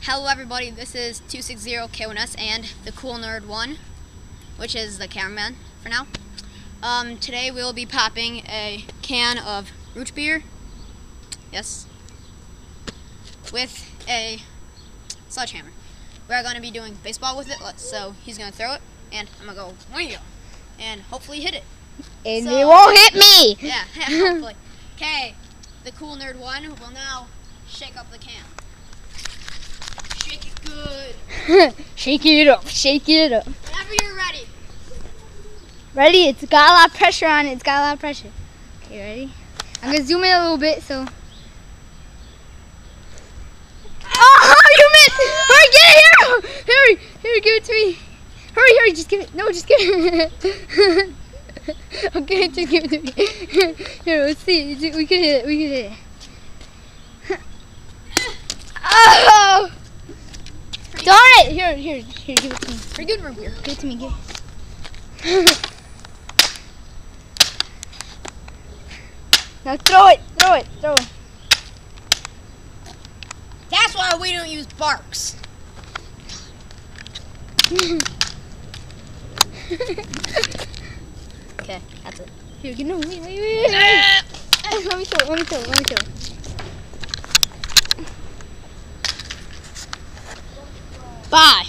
Hello everybody, this is 260K1S and the Cool Nerd 1, which is the cameraman for now. Today we will be popping a can of root beer, yes, with a sledgehammer. We're going to be doing baseball with it, so he's going to throw it, and I'm going to go, wheel, and hopefully hit it. And it won't hit me! Yeah, hopefully. Okay, the Cool Nerd 1 will now shake up the can. Shake it good. Shake it up, shake it up. Whenever you're ready. Ready? It's got a lot of pressure on it. It's got a lot of pressure. Okay, ready? I'm going to zoom in a little bit, so. Oh, you missed! Hurry, get it here! Hurry, give it to me. Hurry, just give it. No, just give it. Okay, just give it to me. Here, let's see. We can hit it, Oh! Darn it! Here, give it to me. Pretty good root beer. Give it to me, give it. Now throw it. That's why we don't use barks. Okay, that's it. Here, no, wait. Let me throw. Bye.